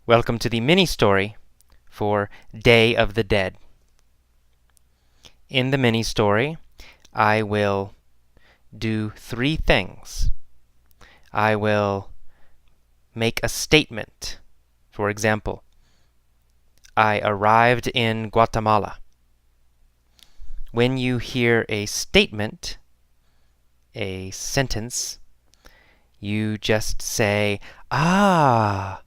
Welcome to the mini-story for Day of the Dead. In the mini-story, I will do three things. I will make a statement. For example, I arrived in Guatemala. When you hear a statement, a sentence, you just say, ah,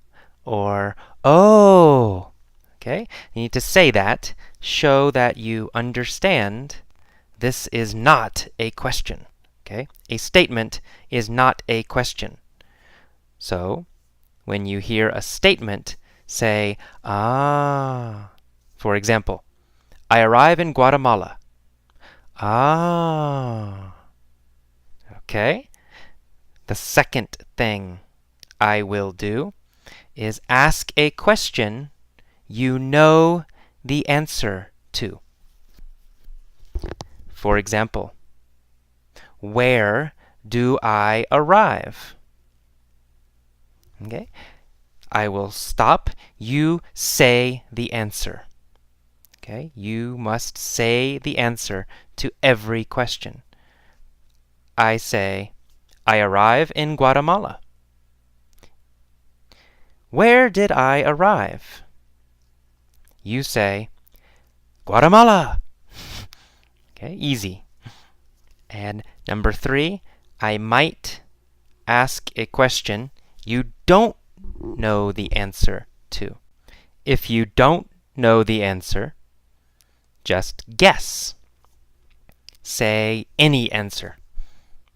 or oh. Okay? You need to say that, show that you understand this is not a question. Okay? A statement is not a question. So, when you hear a statement, say, ah. For example, I arrive in Guatemala. Ah. Okay? The second thing I will do is ask a question you know the answer to. For example, where do I arrive? Okay? I will stop. You say the answer. Okay? You must say the answer to every question. I say, I arrive in Guatemala. Where did I arrive? You say, Guatemala. Okay, easy. And number 3, I might ask a question you don't know the answer to. If you don't know the answer, just guess. Say any answer.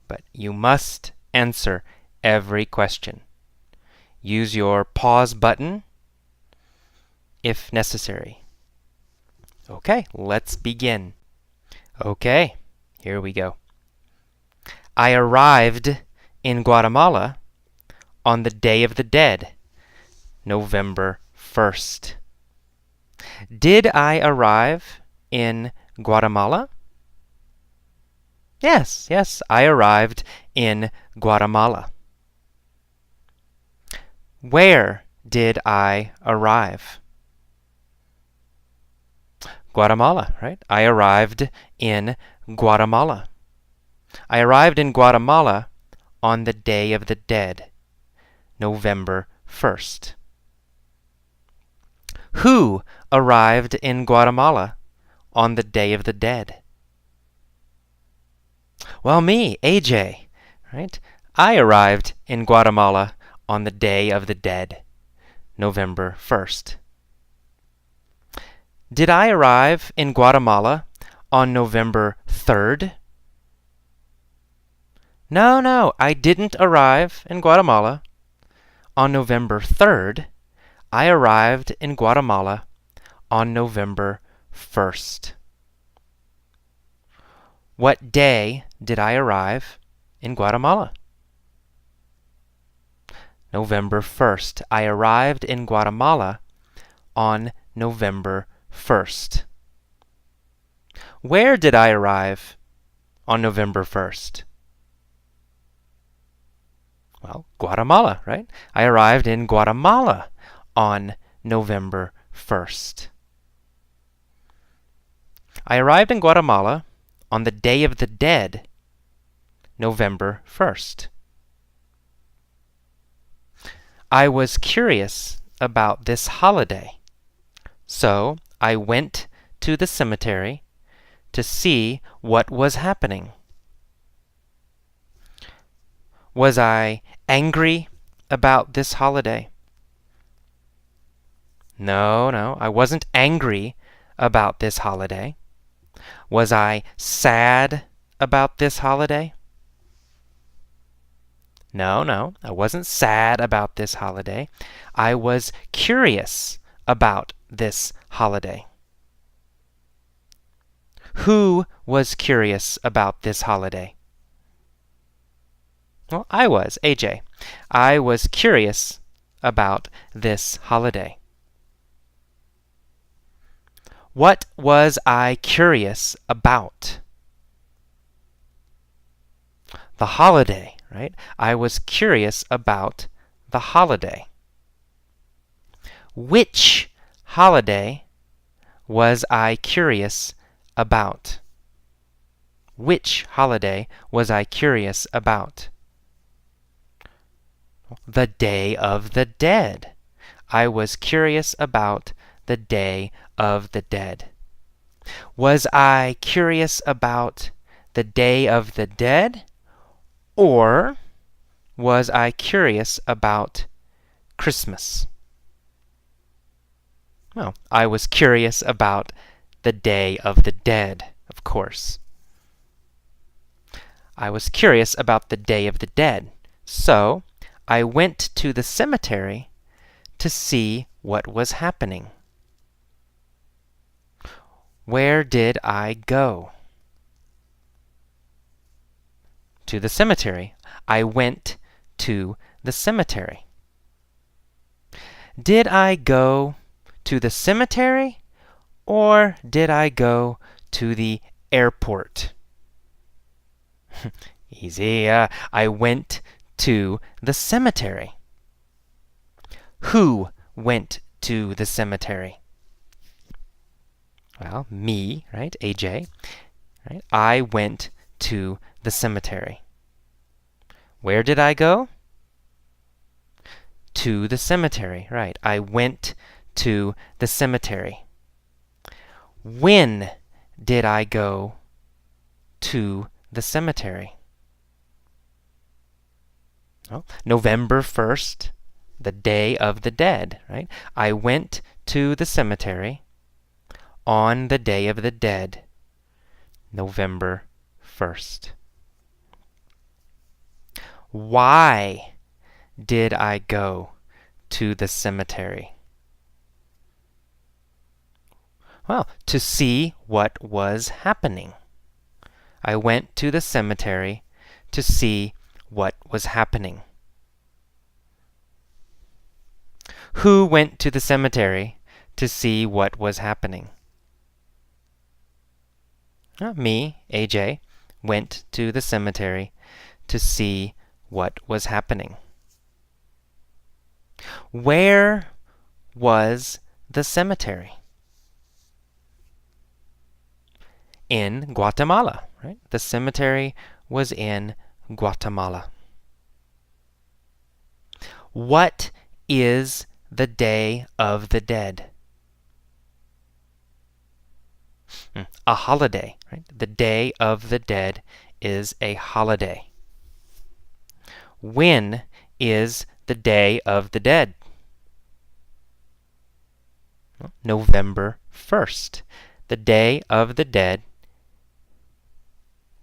But you must answer every question. Use your pause button if necessary. Okay, let's begin. Okay, here we go. I arrived in Guatemala on the Day of the Dead, November 1st. Did I arrive in Guatemala? Yes, I arrived in Guatemala. Where did I arrive? Guatemala, right? I arrived in Guatemala. I arrived in Guatemala on the Day of the Dead, November 1st. Who arrived in Guatemala on the Day of the Dead? Well, me, AJ, right? I arrived in Guatemala on the Day of the Dead, November 1st. Did I arrive in Guatemala on November 3rd? No, I didn't arrive in Guatemala on November 3rd. I arrived in Guatemala on November 1st. What day did I arrive in Guatemala? November 1st. I arrived in Guatemala on November 1st. Where did I arrive on November 1st? Well, Guatemala, right? I arrived in Guatemala on November 1st. I arrived in Guatemala on the Day of the Dead, November 1st. I was curious about this holiday, so I went to the cemetery to see what was happening. Was I angry about this holiday? No, I wasn't angry about this holiday. Was I sad about this holiday? No, I wasn't sad about this holiday. I was curious about this holiday. Who was curious about this holiday? Well, I was, AJ. I was curious about this holiday. What was I curious about? The holiday, right? I was curious about the holiday. Which holiday was I curious about? Which holiday was I curious about? The Day of the Dead. I was curious about the Day of the Dead. Was I curious about the Day of the Dead, or was I curious about Christmas? Well, I was curious about the Day of the Dead, of course. I was curious about the Day of the Dead, so I went to the cemetery to see what was happening. Where did I go? To the cemetery. I went to the cemetery. Did I go to the cemetery, or did I go to the airport? Easy. I went to the cemetery. Who went to the cemetery? Well, me, right? AJ. Right? I went to the cemetery. Where did I go? To the cemetery, right. I went to the cemetery. When did I go to the cemetery? Oh, November 1st, the Day of the Dead, right? I went to the cemetery on the Day of the Dead, November 1st. Why did I go to the cemetery? Well, to see what was happening. I went to the cemetery to see what was happening. Who went to the cemetery to see what was happening? Me, AJ, went to the cemetery to see what was happening. Where was the cemetery? In Guatemala, right? The cemetery was in Guatemala. What is the Day of the Dead? A holiday, right? The Day of the Dead is a holiday. When is the Day of the Dead? November 1st. The Day of the Dead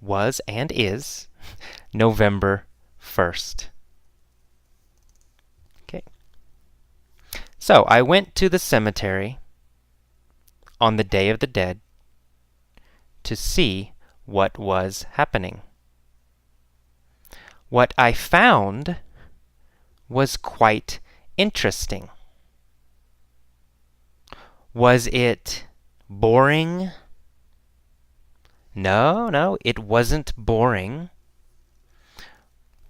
was and is November 1st. Okay. So I went to the cemetery on the Day of the Dead to see what was happening. What I found was quite interesting. Was it boring? No, it wasn't boring.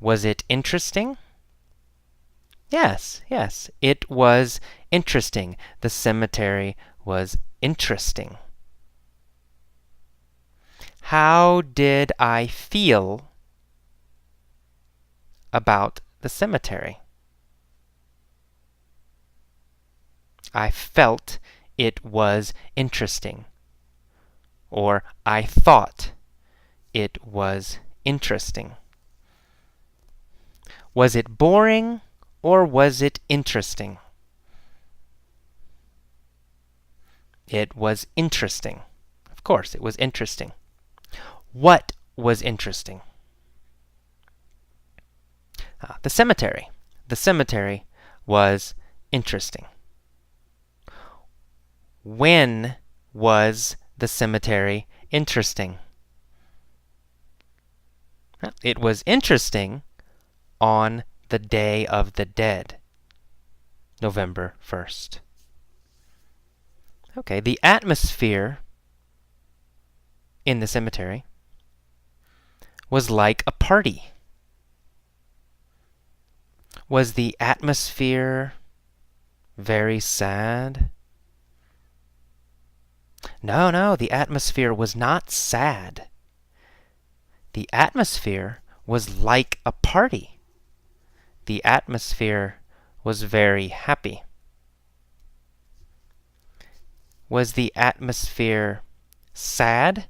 Was it interesting? Yes, it was interesting. The cemetery was interesting. How did I feel about the cemetery? I felt it was interesting. Or I thought it was interesting. Was it boring or was it interesting? It was interesting. Of course, it was interesting. What was interesting? The cemetery. The cemetery was interesting. When was the cemetery interesting? It was interesting on the Day of the Dead, November 1st. Okay, the atmosphere in the cemetery was like a party. Was the atmosphere Very sad? No, no, the atmosphere was not sad. The atmosphere was like a party. The atmosphere was very happy. Was the atmosphere sad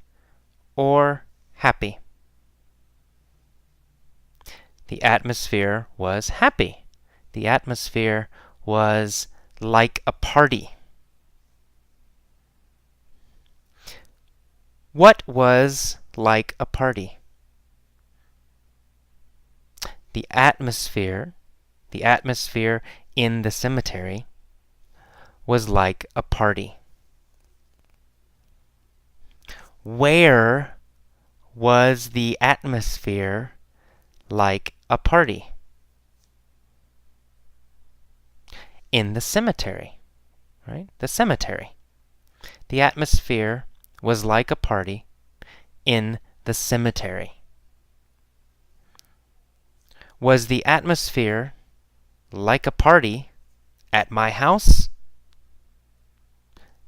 or happy? The atmosphere was happy. The atmosphere was like a party. What was like a party? The atmosphere in the cemetery was like a party. Where was the atmosphere like a party? In the cemetery, right? The cemetery. The atmosphere was like a party in the cemetery. Was the atmosphere like a party at my house?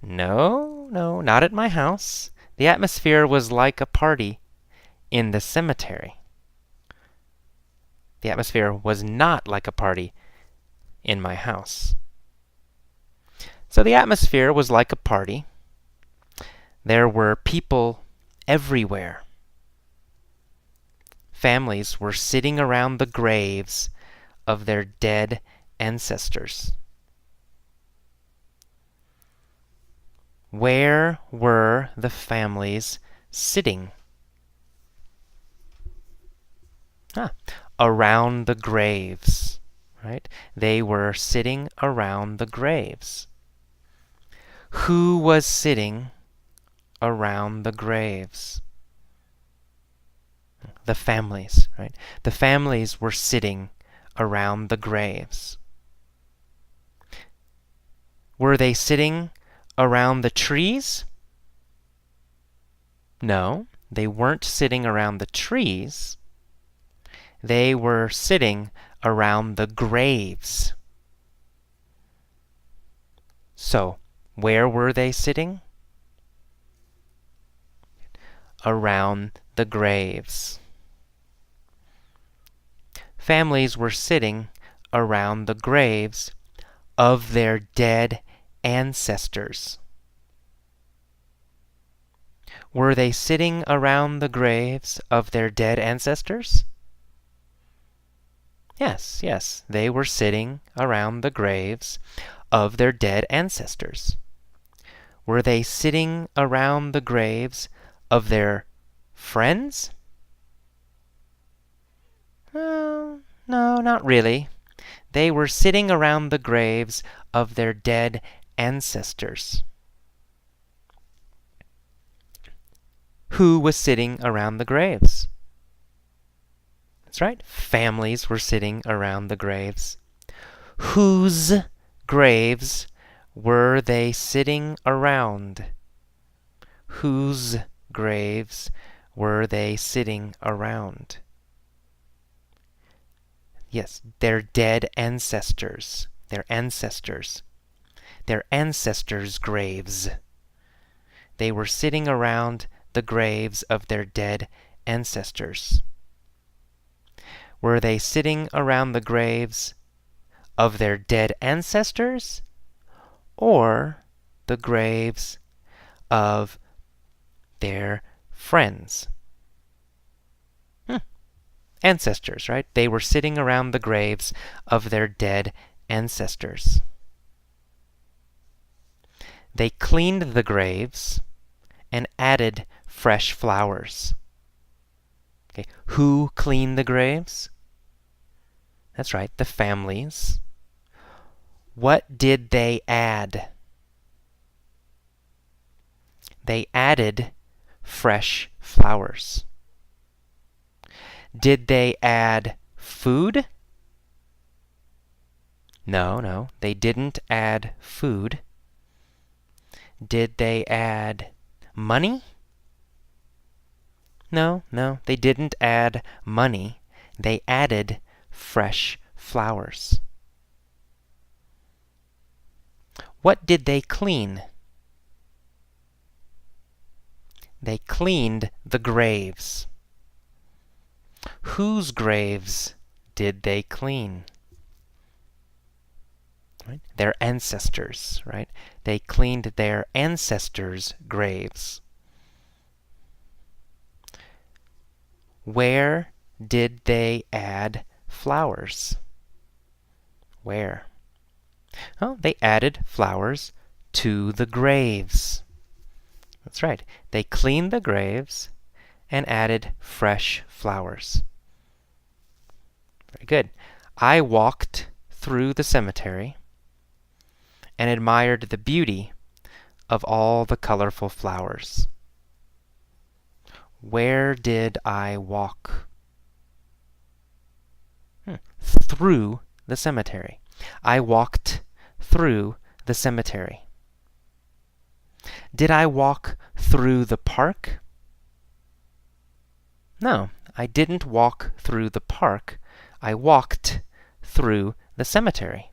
No, no, not at my house. The atmosphere was like a party in the cemetery. The atmosphere was not like a party in my house. So the atmosphere was like a party. There were people everywhere. Families were sitting around the graves of their dead ancestors. Where were the families sitting? Around the graves, right? They were sitting around the graves. Who was sitting around the graves? The families, right? The families were sitting around the graves. Were they sitting around the trees? No, they weren't sitting around the trees. They were sitting around the graves. So, where were they sitting? Around the graves. Families were sitting around the graves of their dead ancestors. Were they sitting around the graves of their dead ancestors? Yes, yes, they were sitting around the graves of their dead ancestors. Were they sitting around the graves of their friends? No, not really. They were sitting around the graves of their dead ancestors. Who was sitting around the graves? That's right, families were sitting around the graves. Whose graves were they sitting around? Whose graves were they sitting around? Yes, their dead ancestors. Their ancestors. Their ancestors' graves. They were sitting around the graves of their dead ancestors. Were they sitting around the graves of their dead ancestors or the graves of their friends? Ancestors, right? They were sitting around the graves of their dead ancestors. They cleaned the graves and added fresh flowers. Okay, who cleaned the graves? That's right, the families. What did they add? They added fresh flowers. Did they add food? No, they didn't add food. Did they add money? No, they didn't add money. They added fresh flowers. What did they clean? They cleaned the graves. Whose graves did they clean? Right? Their ancestors, right? They cleaned their ancestors' graves. Where did they add flowers? Where? Oh, they added flowers to the graves. That's right. They cleaned the graves and added fresh flowers. Very good. I walked through the cemetery and admired the beauty of all the colorful flowers. Where did I walk? Through the cemetery. I walked through the cemetery. Did I walk through the park? No, I didn't walk through the park. I walked through the cemetery.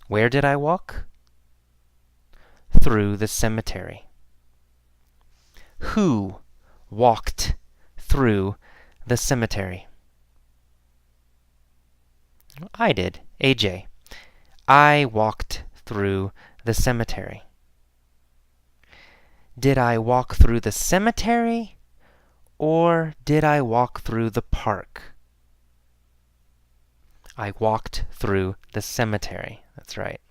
Where did I walk? Through the cemetery. Who walked through the cemetery? I did, AJ. I walked through the cemetery. Did I walk through the cemetery, or did I walk through the park? I walked through the cemetery. That's right.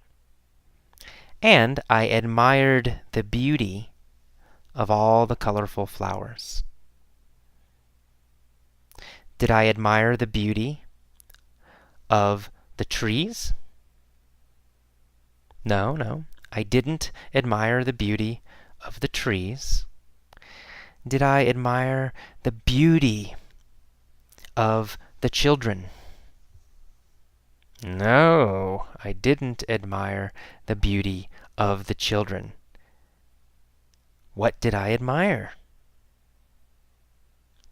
And I admired the beauty of all the colorful flowers. Did I admire the beauty of the trees? No, I didn't admire the beauty of the trees. Did I admire the beauty of the children? No, I didn't admire the beauty of the children. What did I admire?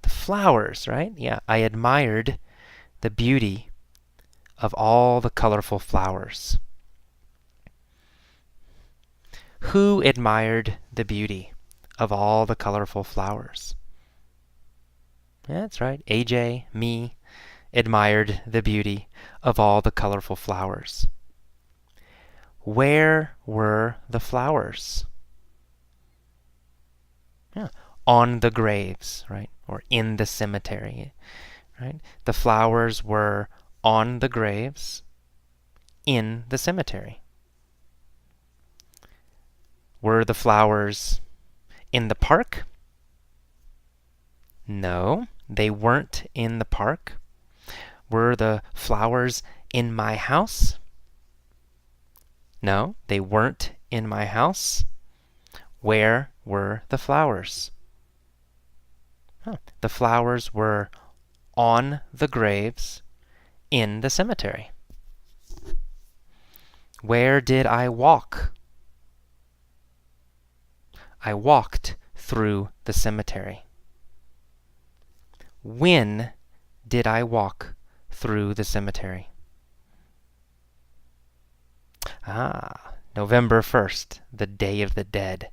The flowers, right? Yeah, I admired the beauty of all the colorful flowers. Who admired the beauty of all the colorful flowers? Yeah, that's right. AJ, me, admired the beauty of all the colorful flowers. Where were the flowers? Yeah, on the graves, right? Or in the cemetery, right? The flowers were on the graves in the cemetery. Were the flowers in the park? No, they weren't in the park. Were the flowers in my house? No, they weren't in my house. Where were the flowers? The flowers were on the graves in the cemetery. Where did I walk? I walked through the cemetery. When did I walk through the cemetery? November 1st, the Day of the Dead.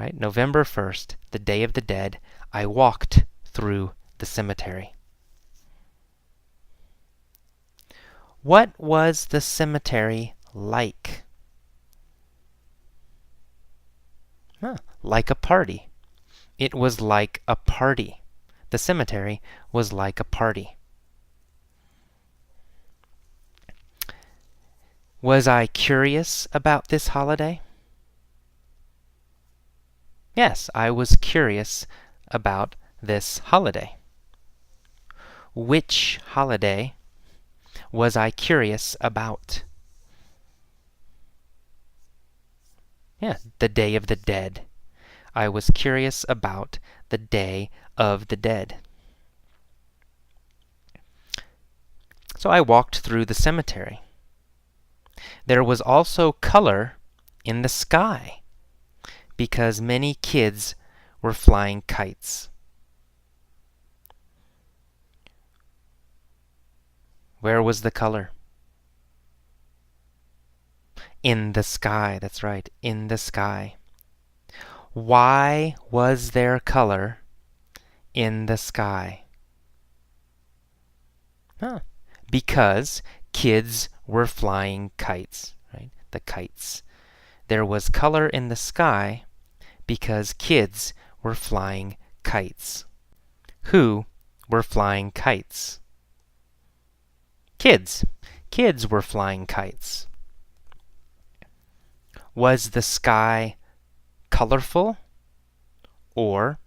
Right? November 1st, the Day of the Dead, I walked through the cemetery. What was the cemetery like? Like a party. It was like a party. The cemetery was like a party. Was I curious about this holiday? Yes, I was curious about this holiday. Which holiday was I curious about? Yeah, the Day of the Dead. I was curious about the Day of the Dead. So I walked through the cemetery. There was also color in the sky because many kids were flying kites. Where was the color? In the sky, that's right, in the sky. Why was there color in the sky? Huh. Because kids were flying kites, right? The kites. There was color in the sky because kids were flying kites. Who were flying kites? Kids. Kids were flying kites. Was the sky colorful or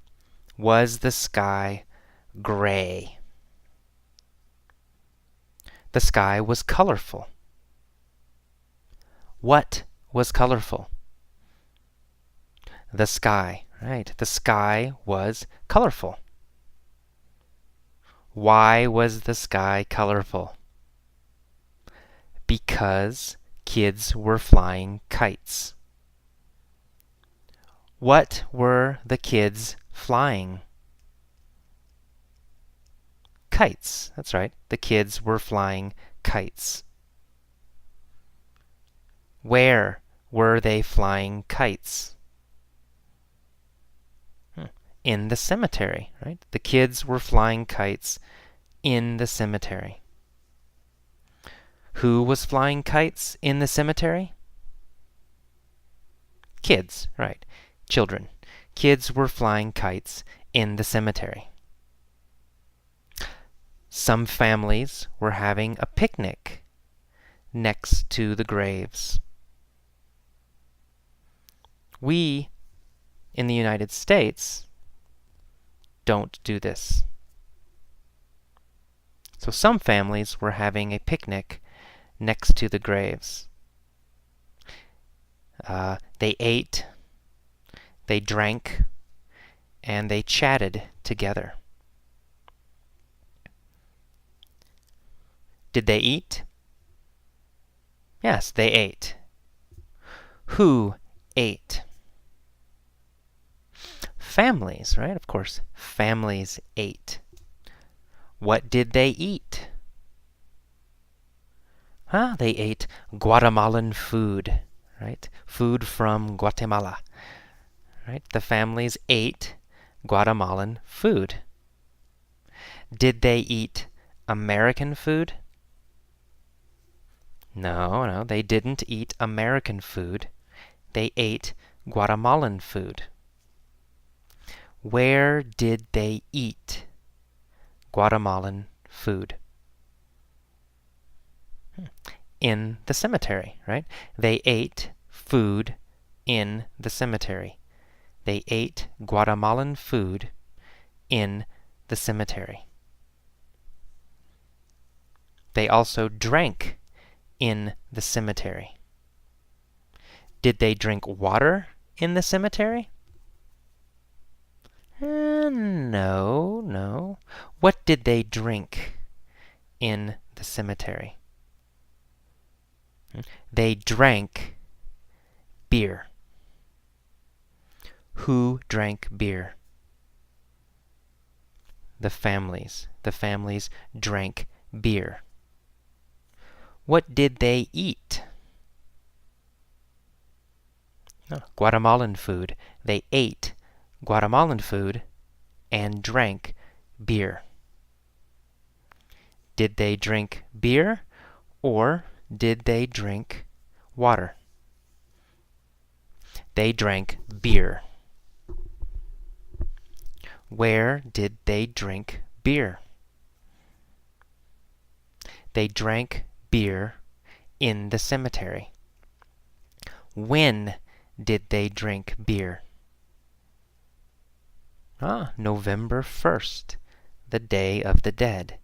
was the sky gray? The sky was colorful. What was colorful? The sky, right? The sky was colorful. Why was the sky colorful? Because kids were flying kites. What were the kids flying? Kites. That's right. The kids were flying kites. Where were they flying kites? In the cemetery, right? The kids were flying kites in the cemetery. Who was flying kites in the cemetery? Kids, right. Children. Kids were flying kites in the cemetery. Some families were having a picnic next to the graves. We, in the United States, don't do this. So some families were having a picnic next to the graves. They ate, they drank, and they chatted together. Did they eat? Yes, they ate. Who ate? Families, right? Of course, families ate. What did they eat? They ate Guatemalan food, right? Food from Guatemala, right? The families ate Guatemalan food. Did they eat American food? No, they didn't eat American food. They ate Guatemalan food. Where did they eat Guatemalan food? In the cemetery, right? They ate food in the cemetery. They ate Guatemalan food in the cemetery. They also drank in the cemetery. Did they drink water in the cemetery? No. What did they drink in the cemetery? They drank beer. Who drank beer? The families. The families drank beer. What did they eat? Guatemalan food. They ate Guatemalan food and drank beer. Did they drink beer or did they drink water? They drank beer. Where did they drink beer? They drank beer in the cemetery. When did they drink beer? November 1st, the Day of the Dead.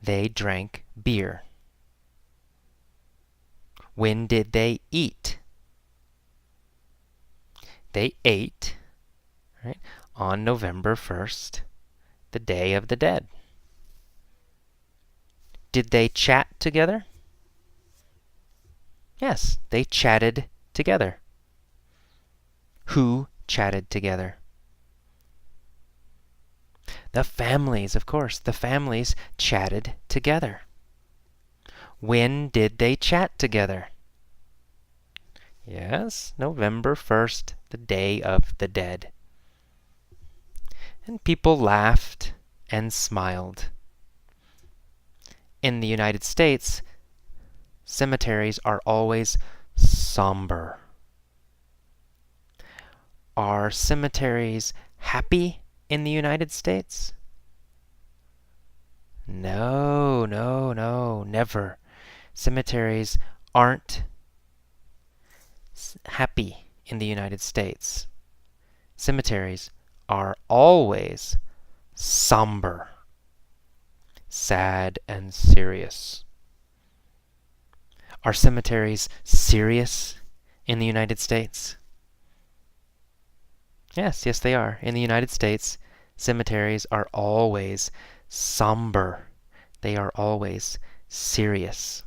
They drank beer. When did they eat? They ate, right, on November 1st, the Day of the Dead. Did they chat together? Yes, they chatted together. Who chatted together? The families, of course. The families chatted together. When did they chat together? Yes, November 1st, the Day of the Dead. And people laughed and smiled. In the United States, cemeteries are always somber. Are cemeteries happy in the United States? No, no, no, never. Cemeteries aren't happy in the United States. Cemeteries are always somber, sad, and serious. Are cemeteries serious in the United States? Yes, yes, they are. In the United States, cemeteries are always somber. They are always serious.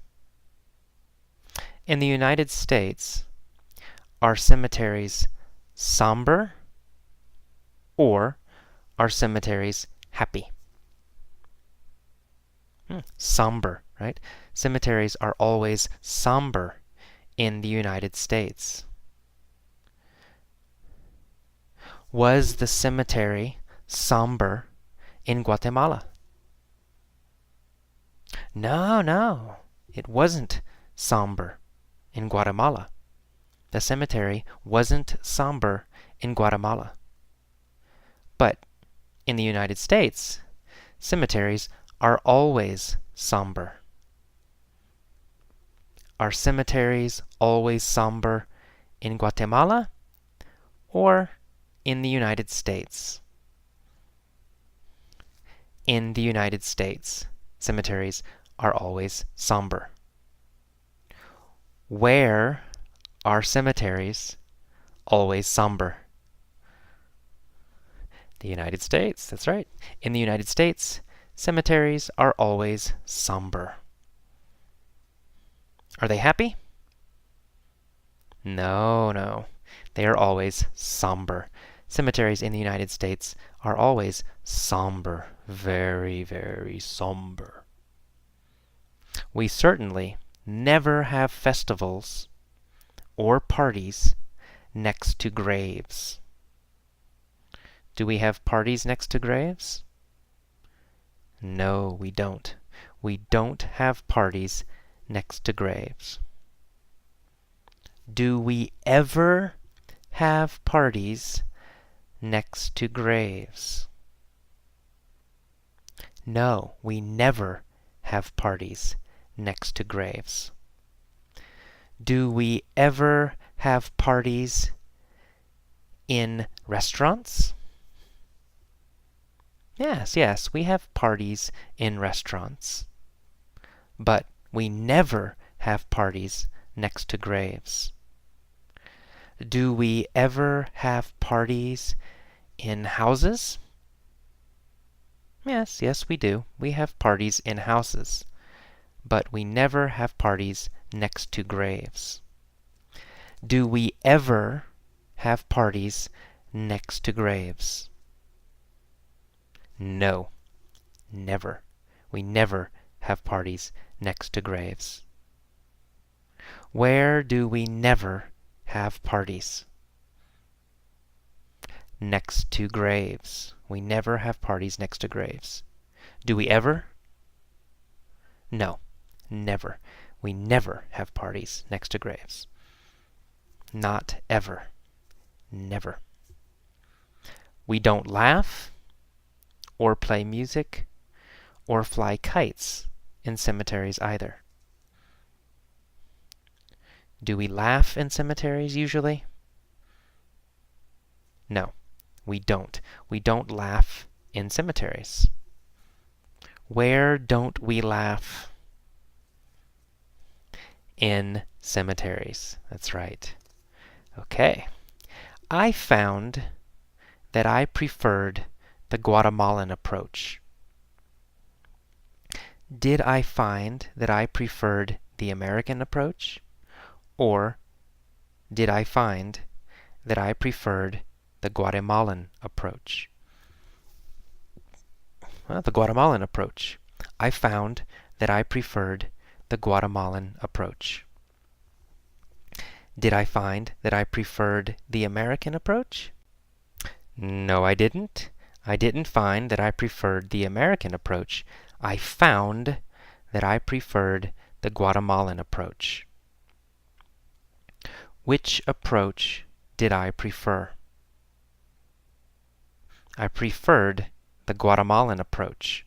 In the United States, are cemeteries somber or are cemeteries happy? Somber, right? Cemeteries are always somber in the United States. Was the cemetery somber in Guatemala? No, no, it wasn't somber in Guatemala. The cemetery wasn't somber in Guatemala. But in the United States, cemeteries are always somber. Are cemeteries always somber in Guatemala or in the United States? In the United States, cemeteries are always somber. Where are cemeteries always somber? The United States, that's right. In the United States, cemeteries are always somber. Are they happy? No, no. They are always somber. Cemeteries in the United States are always somber. Very, very somber. We certainly never have festivals or parties next to graves. Do we have parties next to graves? No, we don't. We don't have parties next to graves. Do we ever have parties next to graves? No, we never have parties next to graves. Do we ever have parties in restaurants? Yes, yes, we have parties in restaurants. But we never have parties next to graves. Do we ever have parties in houses? Yes, yes, we do. We have parties in houses. But we never have parties next to graves. Do we ever have parties next to graves? No, never. We never have parties next to graves. Where do we never have parties? Next to graves. We never have parties next to graves. Do we ever? No, never. We never have parties next to graves. Not ever. Never. We don't laugh or play music or fly kites in cemeteries either. Do we laugh in cemeteries usually? No, we don't. We don't laugh in cemeteries. Where don't we laugh? In cemeteries. That's right. Okay. I found that I preferred the Guatemalan approach. Did I find that I preferred the American approach? Or did I find that I preferred the Guatemalan approach? Well, the Guatemalan approach. I found that I preferred the Guatemalan approach. Did I find that I preferred the American approach? No, I didn't. I didn't find that I preferred the American approach. I found that I preferred the Guatemalan approach. Which approach did I prefer? I preferred the Guatemalan approach.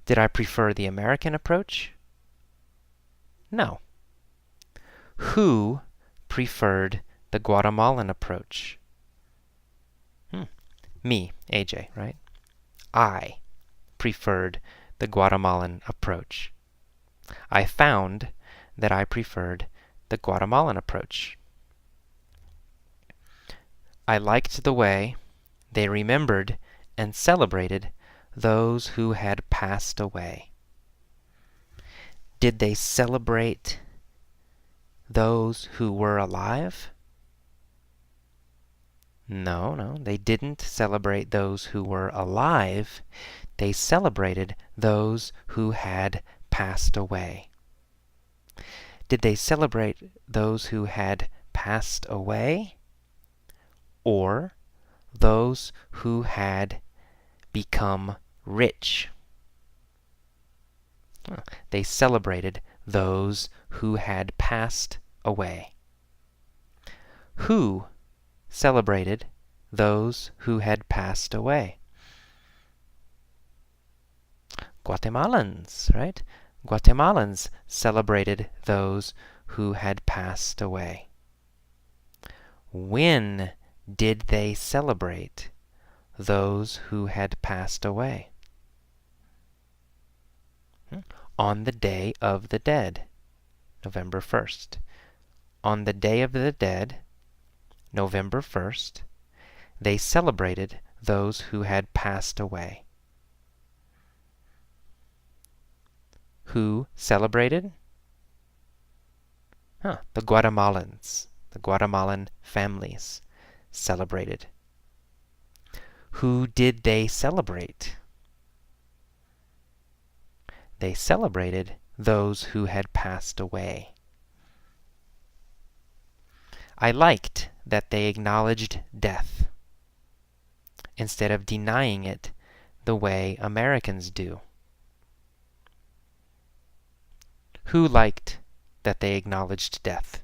Did I prefer the American approach? No. Who preferred the Guatemalan approach? Me, AJ, right? I preferred the Guatemalan approach. I found that I preferred the Guatemalan approach. I liked the way they remembered and celebrated those who had passed away. Did they celebrate those who were alive? No, they didn't celebrate those who were alive. They celebrated those who had passed away. Did they celebrate those who had passed away? Or those who had become rich? They celebrated those who had passed away. Who celebrated those who had passed away? Guatemalans, right? Guatemalans celebrated those who had passed away. When did they celebrate those who had passed away? On the Day of the Dead, November 1st. On the Day of the Dead, November 1st, they celebrated those who had passed away. Who celebrated? The Guatemalans. The Guatemalan families celebrated. Who did they celebrate? They celebrated those who had passed away. I liked that they acknowledged death instead of denying it the way Americans do. Who liked that they acknowledged death?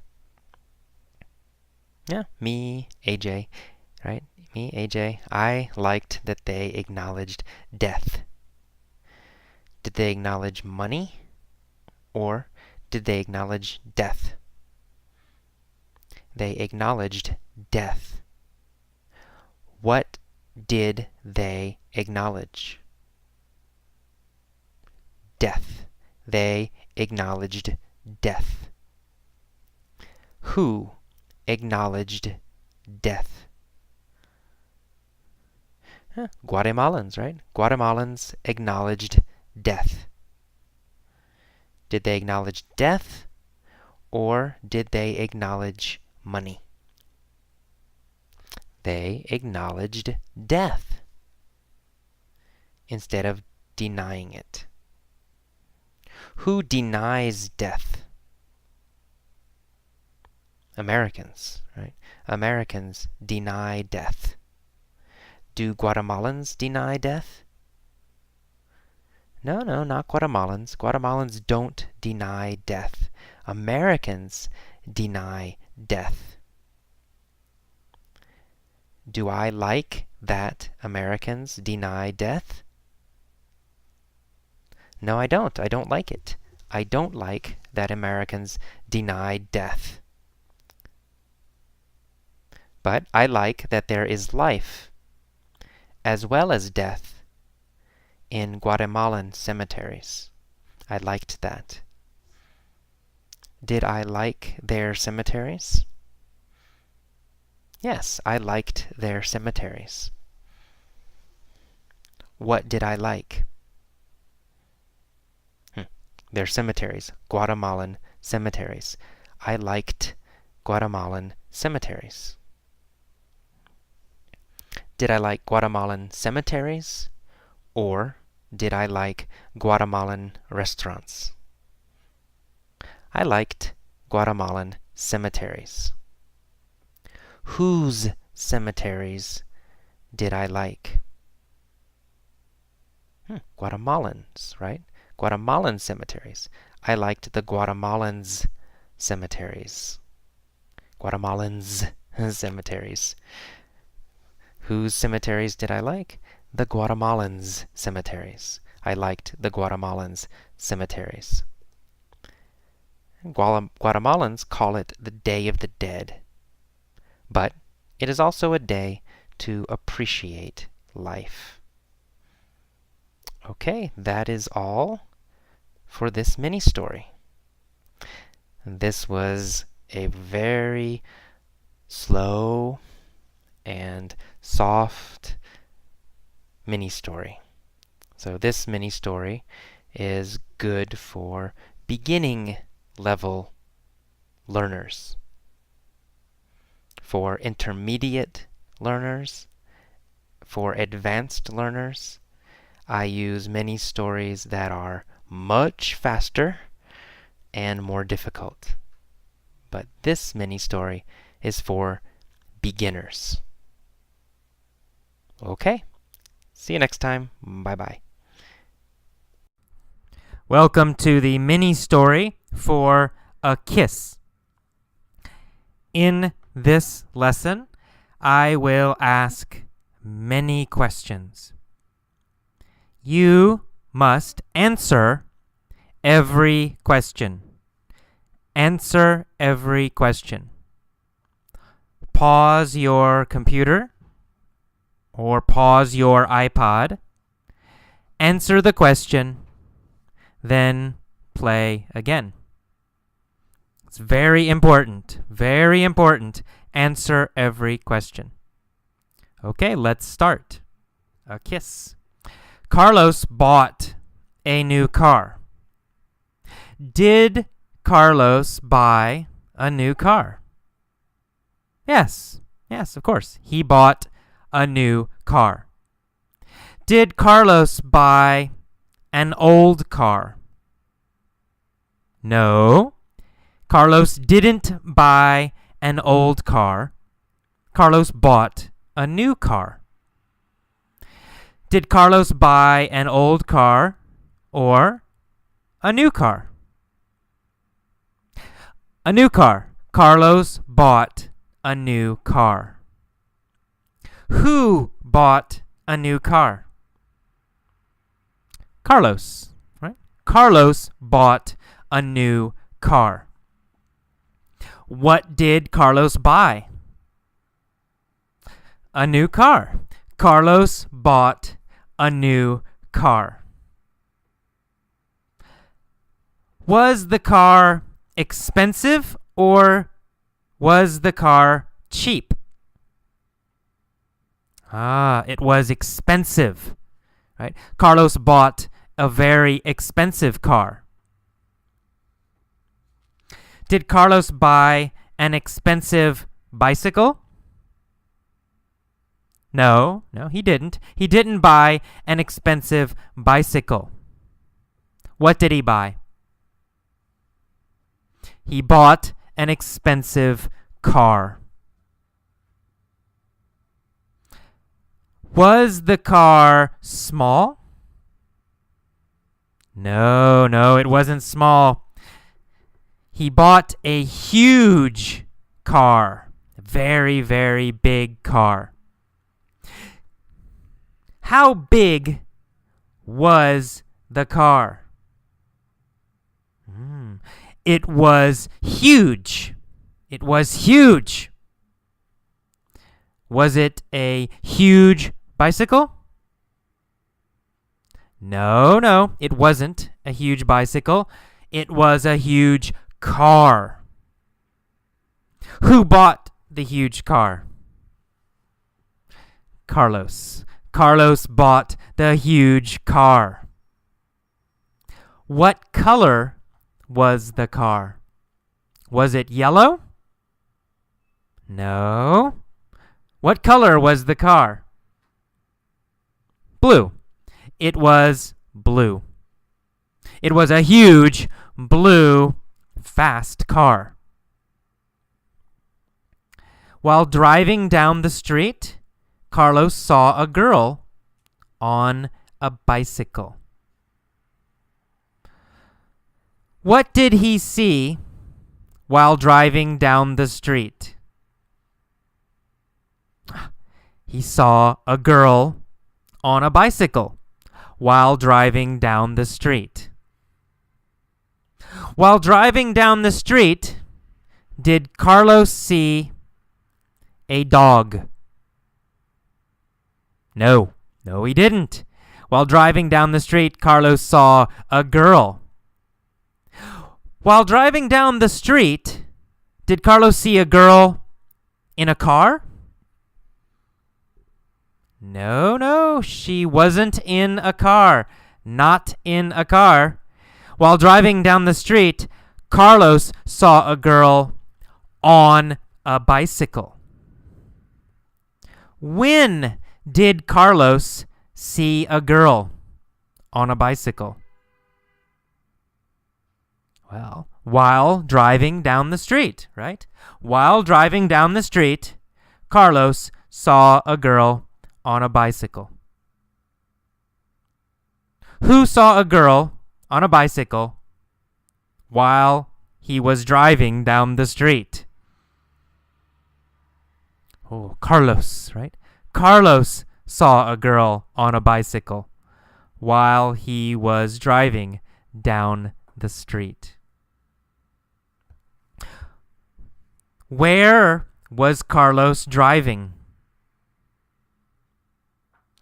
Yeah, me, AJ, right? Me, AJ. I liked that they acknowledged death. Did they acknowledge money? Or did they acknowledge death? They acknowledged death. What did they acknowledge? Death. They acknowledged death. Who acknowledged death? Guatemalans, right? Guatemalans acknowledged death. Did they acknowledge death, or did they acknowledge money? They acknowledged death instead of denying it. Who denies death? Americans, right? Americans deny death. Do Guatemalans deny death? No, not Guatemalans. Guatemalans don't deny death. Americans deny death. Do I like that Americans deny death? No, I don't. I don't like it. I don't like that Americans deny death. But I like that there is life, as well as death, in Guatemalan cemeteries. I liked that. Did I like their cemeteries? Yes, I liked their cemeteries. What did I like? Their cemeteries, Guatemalan cemeteries. I liked Guatemalan cemeteries. Did I like Guatemalan cemeteries, or did I like Guatemalan restaurants? I liked Guatemalan cemeteries. Whose cemeteries did I like? Guatemalans, right? Guatemalan cemeteries. I liked the Guatemalans' cemeteries. Guatemalans' cemeteries. Whose cemeteries did I like? The Guatemalans' cemeteries. I liked the Guatemalans' cemeteries. Guatemalans call it the Day of the Dead, but it is also a day to appreciate life. Okay, that is all for this mini story. This was a very slow and soft mini story. So this mini story is good for beginning level learners. For intermediate learners, for advanced learners, I use many stories that are much faster and more difficult. But this mini story is for beginners. Okay, see you next time. Bye-bye. Welcome to the mini story for a kiss. In this lesson, I will ask many questions. You must answer every question. Answer every question. Pause your computer or pause your iPod. Answer the question, then play again. It's very important. Very important. Answer every question. Okay, let's start. A kiss. Carlos bought a new car. Did Carlos buy a new car? Yes, of course. He bought a new car. Did Carlos buy an old car? No. Carlos didn't buy an old car. Carlos bought a new car. Did Carlos buy an old car or a new car? A new car. Carlos bought a new car. Who bought a new car? Carlos, right? Carlos bought a new car. What did Carlos buy? A new car. Carlos bought a new car. Was the car expensive or was the car cheap? It was expensive, right? Carlos bought a very expensive car. Did Carlos buy an expensive bicycle? No, he didn't. He didn't buy an expensive bicycle. What did he buy? He bought an expensive car. Was the car small? No, it wasn't small. He bought a huge car. A very, very big car. How big was the car? It was huge. It was huge. Was it a huge bicycle? No, it wasn't a huge bicycle. It was a huge car. Who bought the huge car? Carlos. Carlos bought the huge car. What color was the car? Was it yellow? No. What color was the car? Blue. It was blue. It was a huge, blue, fast car. While driving down the street, Carlos saw a girl on a bicycle. What did he see while driving down the street? He saw a girl on a bicycle while driving down the street. While driving down the street, did Carlos see a dog? No, he didn't. While driving down the street, Carlos saw a girl. While driving down the street, did Carlos see a girl in a car? No, she wasn't in a car. Not in a car. While driving down the street, Carlos saw a girl on a bicycle. When did Carlos see a girl on a bicycle? Well, while driving down the street, right? While driving down the street, Carlos saw a girl on a bicycle. Who saw a girl on a bicycle while he was driving down the street? Oh, Carlos, right? Carlos saw a girl on a bicycle while he was driving down the street. Where was Carlos driving?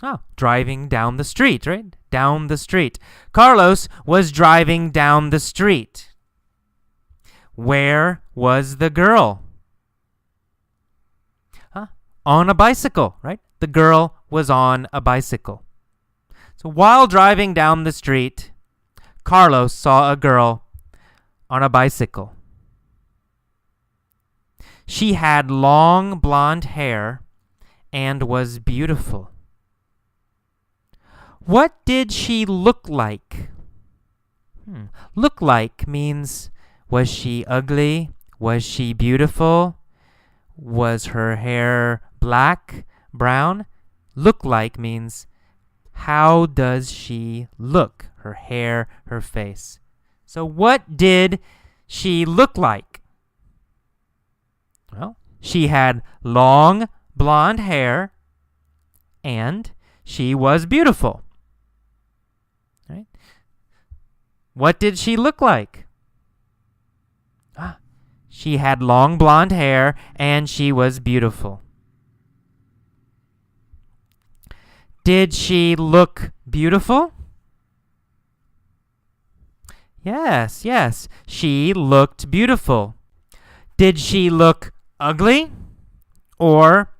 Oh, driving down the street, right? Down the street. Carlos was driving down the street. Where was the girl? On a bicycle, right? The girl was on a bicycle. So while driving down the street, Carlos saw a girl on a bicycle. She had long blonde hair and was beautiful. What did she look like? Look like means, was she ugly? Was she beautiful? Was her hair black, brown? Look like means, how does she look? Her hair, her face. So what did she look like? Well, she had long blonde hair and she was beautiful. Right? What did she look like? She had long blonde hair and she was beautiful. Did she look beautiful? Yes, she looked beautiful. Did she look ugly? Or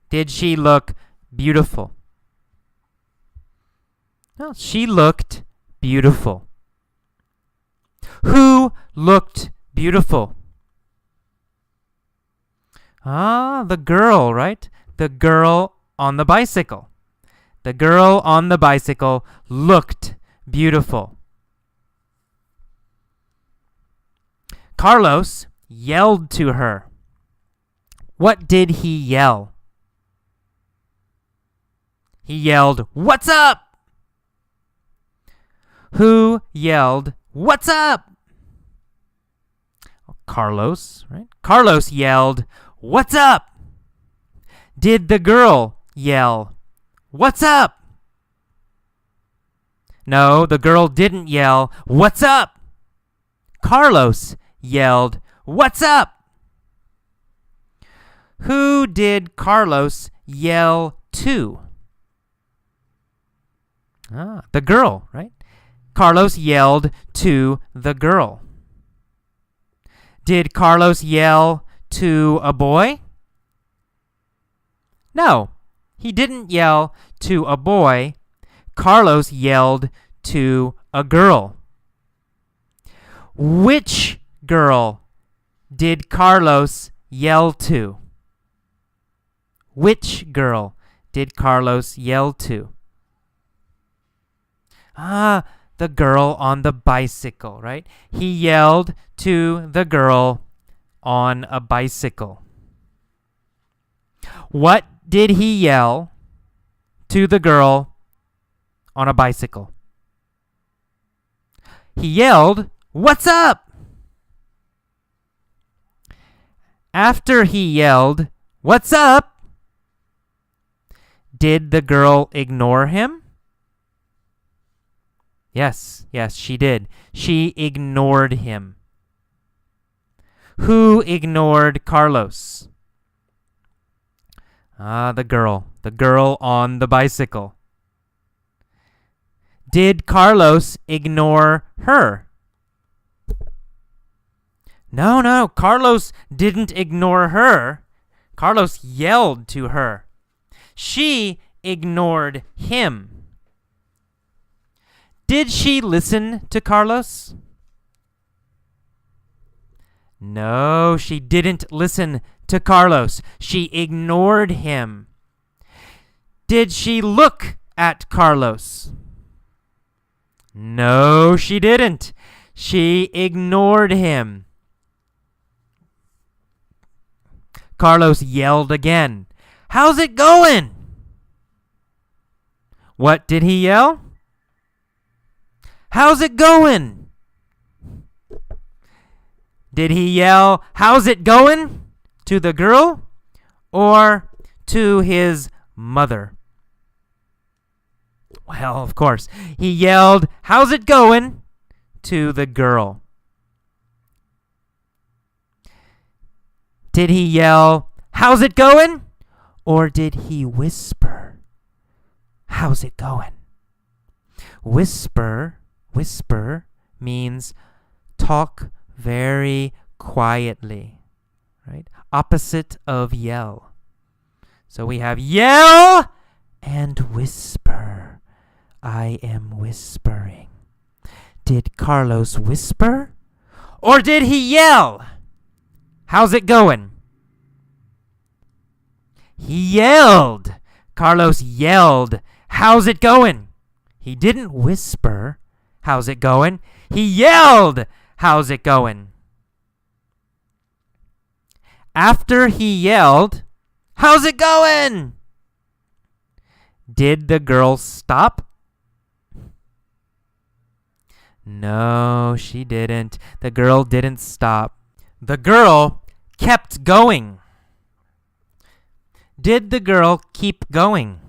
did she look beautiful? No, she looked beautiful. Who looked beautiful? The girl, right? The girl on the bicycle. The girl on the bicycle looked beautiful. Carlos yelled to her. What did he yell? He yelled, "What's up?" Who yelled, "What's up?" Carlos, right? Carlos yelled, "What's up?" Did the girl yell, "What's up?" No, the girl didn't yell, "What's up?" Carlos yelled, "What's up?" Who did Carlos yell to? The girl, right? Carlos yelled to the girl. Did Carlos yell to a boy? No, he didn't yell to a boy. Carlos yelled to a girl. Which girl did Carlos yell to? Which girl did Carlos yell to? The girl on the bicycle, right? He yelled to the girl on a bicycle. What did he yell to the girl on a bicycle? He yelled, "What's up?" After he yelled, "What's up?" did the girl ignore him? Yes, she did. She ignored him. Who ignored Carlos? The girl on the bicycle. Did Carlos ignore her? No, Carlos didn't ignore her. Carlos yelled to her. She ignored him. Did she listen to Carlos? No, she didn't listen to Carlos. She ignored him. Did she look at Carlos? No, she didn't. She ignored him. Carlos yelled again. "How's it going?" What did he yell? "How's it going?" Did he yell, "How's it going?" to the girl or to his mother? Well, of course, he yelled, "How's it going?" to the girl. Did he yell, "How's it going?" or did he whisper, "How's it going?" Whisper means talk very quietly, right? Opposite of yell. So we have yell and whisper. I am whispering. Did Carlos whisper or did he yell? How's it going? He yelled. Carlos yelled. How's it going? He didn't whisper. How's it going? He yelled. How's it going? After he yelled, "How's it going?" did the girl stop? No, she didn't. The girl didn't stop. The girl kept going. Did the girl keep going?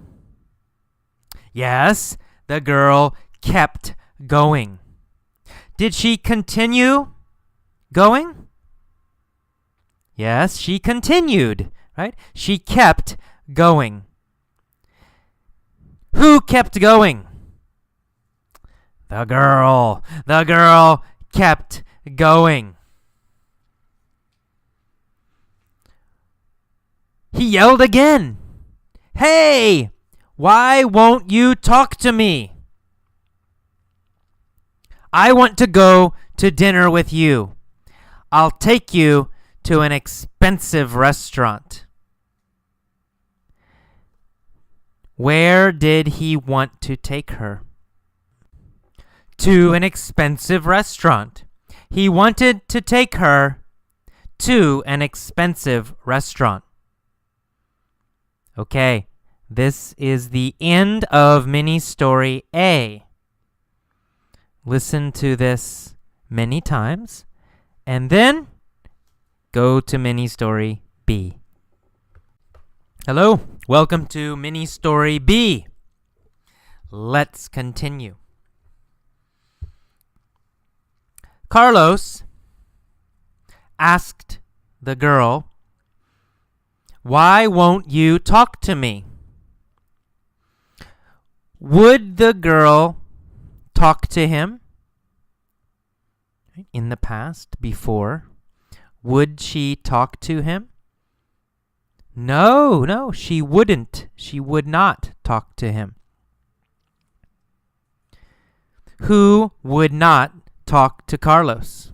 Yes, the girl kept going. Did she continue going? Yes, she continued, right? She kept going. Who kept going? The girl. The girl kept going. He yelled again. "Hey, why won't you talk to me? I want to go to dinner with you. I'll take you to an expensive restaurant." Where did he want to take her? To an expensive restaurant. He wanted to take her to an expensive restaurant. Okay, this is the end of mini story A. Listen to this many times and then go to mini story B. Hello, welcome to mini story B. Let's continue. Carlos asked the girl, "Why won't you talk to me?" Would the girl talk to him? In the past, before, would she talk to him? No, she wouldn't. She would not talk to him. Who would not talk to Carlos?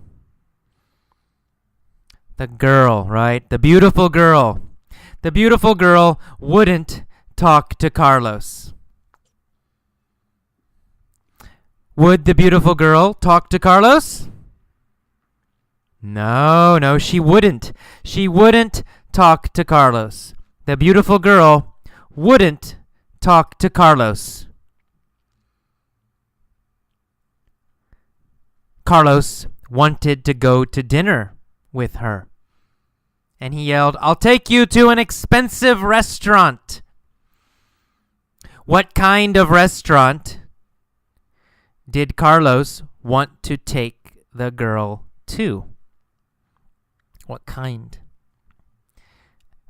The girl, right? The beautiful girl. The beautiful girl wouldn't talk to Carlos. Would the beautiful girl talk to Carlos? No, she wouldn't. She wouldn't talk to Carlos. the beautiful girl wouldn't talk to Carlos. Carlos wanted to go to dinner with her. And he yelled, "I'll take you to an expensive restaurant." What kind of restaurant did Carlos want to take the girl to? What kind?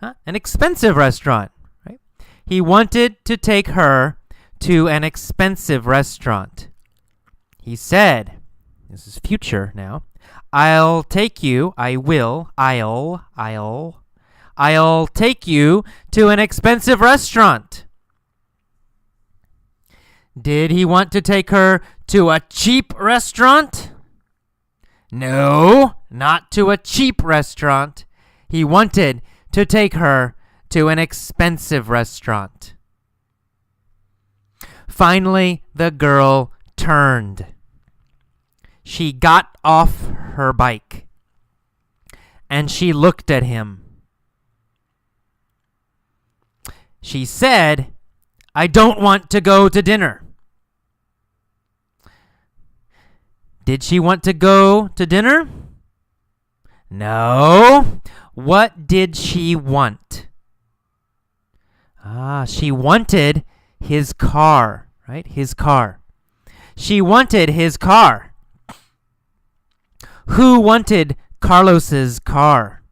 An expensive restaurant, right? He wanted to take her to an expensive restaurant. He said, this is future now, I'll take you take you to an expensive restaurant. Did he want to take her to a cheap restaurant? No, not to a cheap restaurant. He wanted to take her to an expensive restaurant. Finally, the girl turned. She got off her bike and she looked at him. She said, "I don't want to go to dinner." Did she want to go to dinner? No. What did she want? She wanted his car, right? His car. She wanted his car. Who wanted Carlos's car?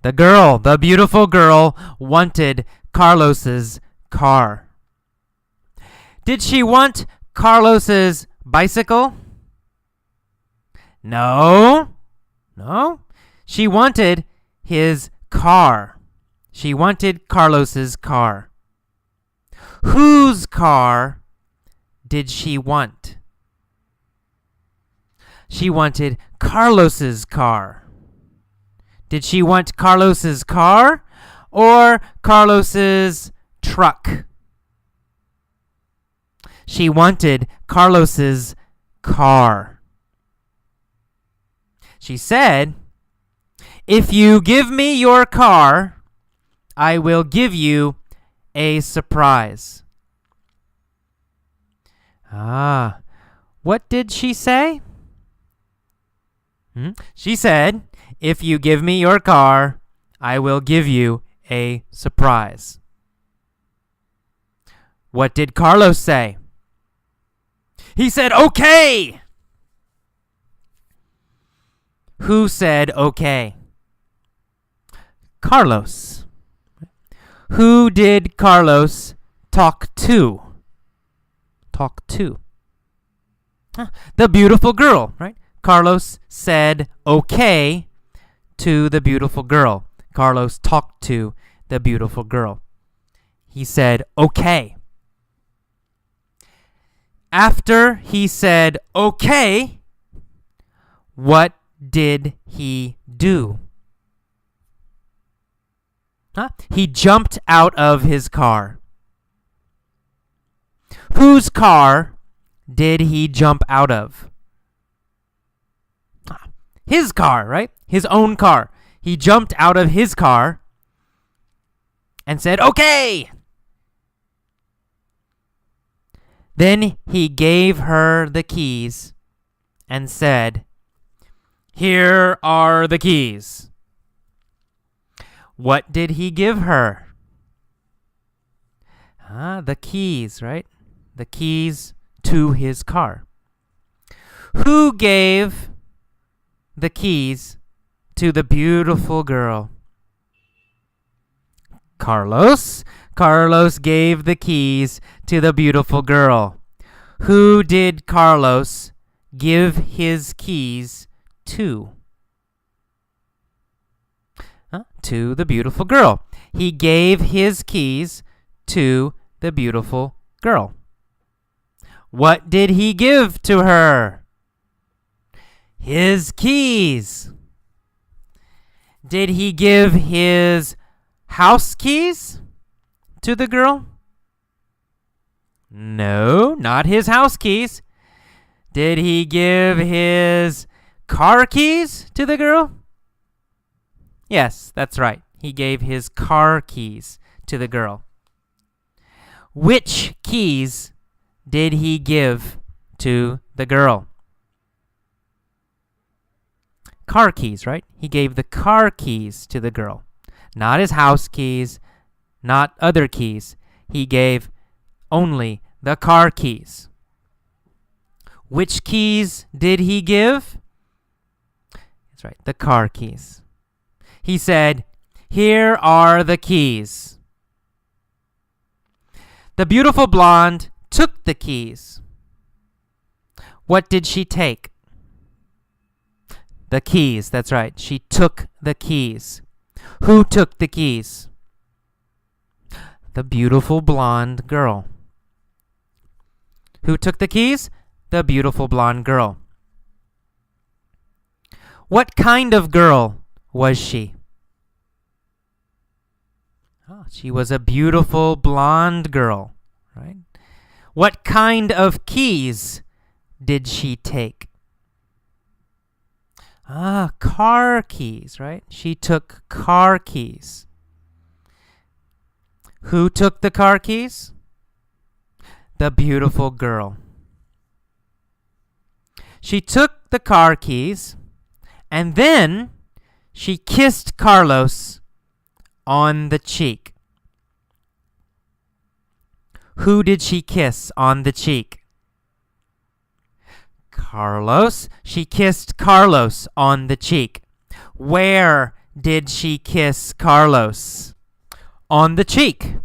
The girl, the beautiful girl, wanted Carlos's car. Did she want Carlos's bicycle? No. She wanted his car. She wanted Carlos's car. Whose car did she want? She wanted Carlos's car. Did she want Carlos's car or Carlos's truck? She wanted Carlos's car. She said, "If you give me your car, I will give you a surprise." What did she say? She said, "If you give me your car, I will give you a surprise." What did Carlos say? He said, "Okay." Who said okay? Carlos. Who did Carlos talk to? The beautiful girl, right? Carlos said okay to the beautiful girl. Carlos talked to the beautiful girl. He said okay. After he said okay, what did he do? He jumped out of his car. Whose car did he jump out of? His car, right? His own car. He jumped out of his car and said, "Okay." Then he gave her the keys and said, "Here are the keys." What did he give her? The keys, right? The keys to his car. Who gave the keys to the beautiful girl? Carlos. Carlos gave the keys to the beautiful girl. Who did Carlos give his keys to? To the beautiful girl. He gave his keys to the beautiful girl. What did he give to her? His keys. Did he give his house keys to the girl? No, not his house keys. Did he give his car keys to the girl? Yes, that's right. He gave his car keys to the girl. Which keys did he give to the girl? Car keys, right? He gave the car keys to the girl. Not his house keys, not other keys. He gave only the car keys. Which keys did he give? That's right, the car keys. He said, "Here are the keys." The beautiful blonde took the keys. What did she take? The keys, that's right. She took the keys. Who took the keys? The beautiful blonde girl. Who took the keys? The beautiful blonde girl. What kind of girl was she? She was a beautiful blonde girl, right? What kind of keys did she take? Car keys, right? She took car keys. Who took the car keys? The beautiful girl. She took the car keys, and then she kissed Carlos on the cheek. Who did she kiss on the cheek? Carlos. She kissed Carlos on the cheek. Where did she kiss Carlos? On the cheek.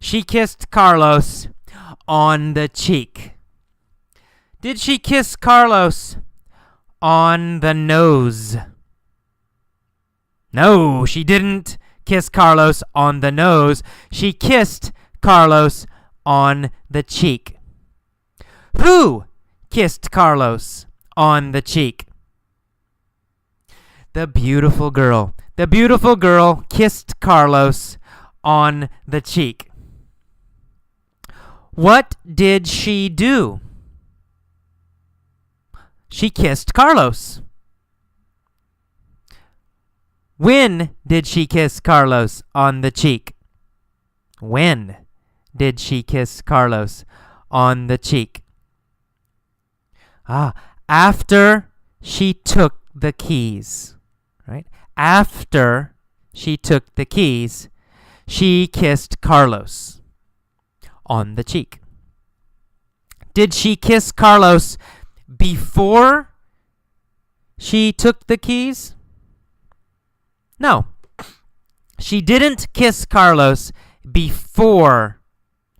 She kissed Carlos on the cheek. Did she kiss Carlos on the nose? No, she didn't kiss Carlos on the nose. She kissed Carlos on the cheek. Who kissed Carlos on the cheek? The beautiful girl. The beautiful girl kissed Carlos on the cheek. What did she do? She kissed Carlos. When did she kiss Carlos on the cheek? When did she kiss Carlos on the cheek? After she took the keys, right? After she took the keys, she kissed Carlos on the cheek. Did she kiss Carlos before she took the keys? No. She didn't kiss Carlos before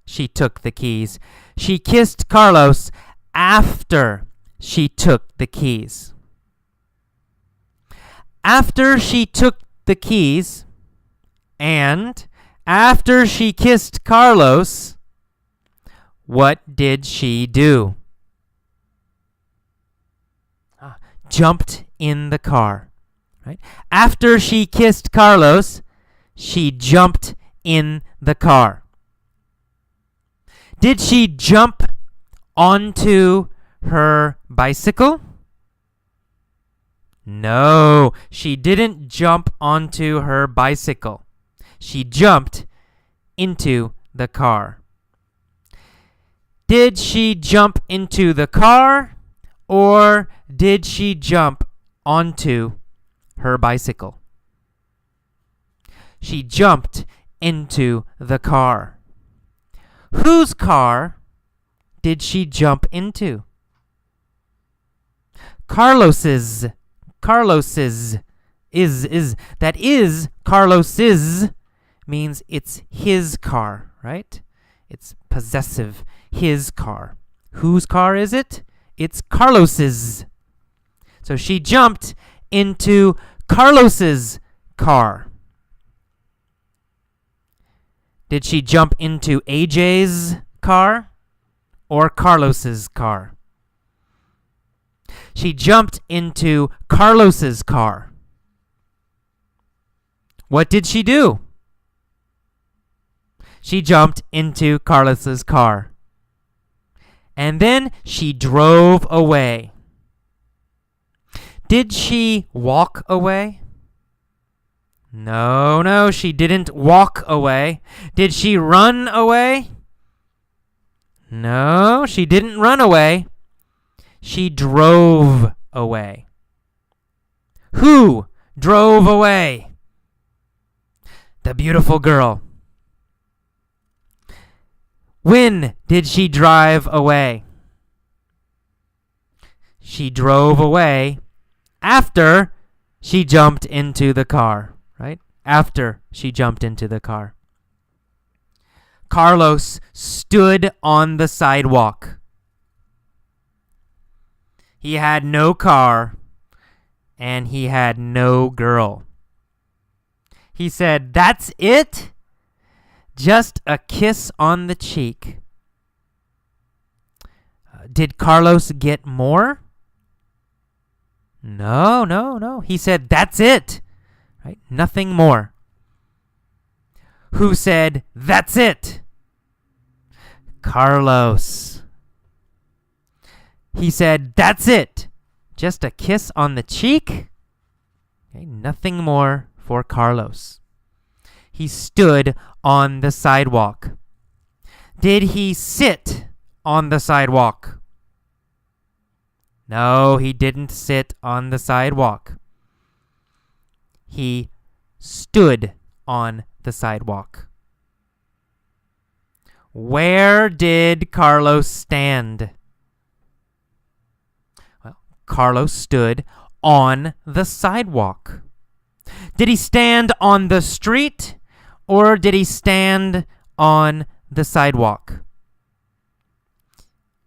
she took the keys. She kissed Carlos after she took the keys. After she took the keys and after she kissed Carlos, what did she do? Jumped in the car, right? After she kissed Carlos, she jumped in the car. Did she jump onto her bicycle? No, she didn't jump onto her bicycle. She jumped into the car. Did she jump into the car or did she jump onto her bicycle? She jumped into the car. Whose car did she jump into? Carlos's. Carlos's. That is Carlos's means it's his car, right? It's possessive. His car. Whose car is it? It's Carlos's. So she jumped into Carlos's car. Did she jump into AJ's car or Carlos's car? She jumped into Carlos's car. What did she do? She jumped into Carlos's car. And then she drove away. Did she walk away? No, she didn't walk away. Did she run away? No, she didn't run away. She drove away. Who drove away? The beautiful girl. When did she drive away? She drove away after she jumped into the car, right? After she jumped into the car. Carlos stood on the sidewalk. He had no car and he had no girl. He said, "That's it? Just a kiss on the cheek." Did Carlos get more? No. He said, "That's it." Right? Nothing more. Who said, "That's it"? Carlos. He said, "That's it. Just a kiss on the cheek." Okay, nothing more for Carlos. He stood on the sidewalk. Did he sit on the sidewalk? No, he didn't sit on the sidewalk. He stood on the sidewalk. Where did Carlos stand? Well, Carlos stood on the sidewalk. Did he stand on the street or did he stand on the sidewalk?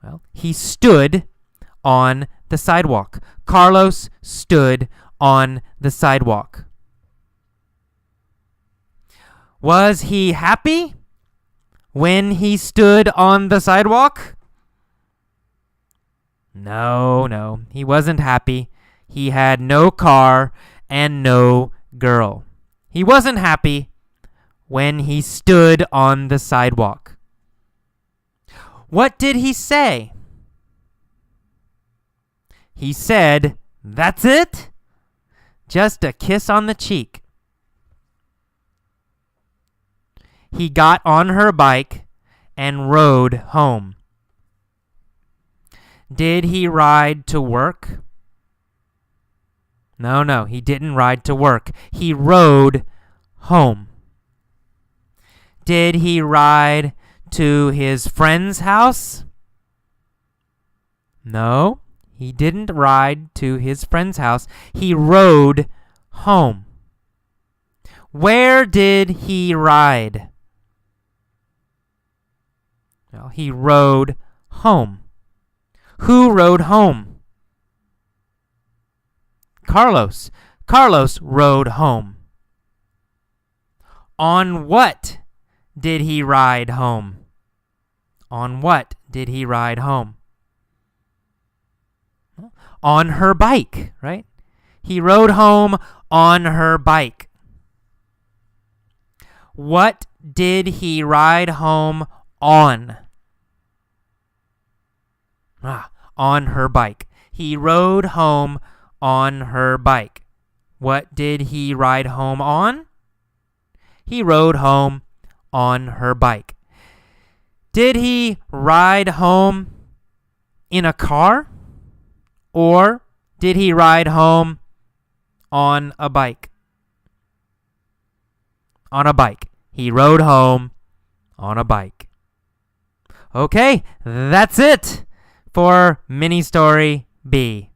Well, he stood on the sidewalk. Carlos stood on the sidewalk. Was he happy when he stood on the sidewalk? No, he wasn't happy. He had no car and no girl. He wasn't happy when he stood on the sidewalk. What did he say? He said, "That's it? Just a kiss on the cheek." He got on her bike and rode home. Did he ride to work? No, he didn't ride to work. He rode home. Did he ride to his friend's house? No, he didn't ride to his friend's house. He rode home. Where did he ride? Well, he rode home. Who rode home? Carlos. Carlos rode home. On what did he ride home? On what did he ride home? On her bike, right? He rode home on her bike. What did he ride home on? On her bike. He rode home on her bike. What did he ride home on? He rode home on her bike. Did he ride home in a car? Or did he ride home on a bike? On a bike. He rode home on a bike. Okay, that's it for mini story B.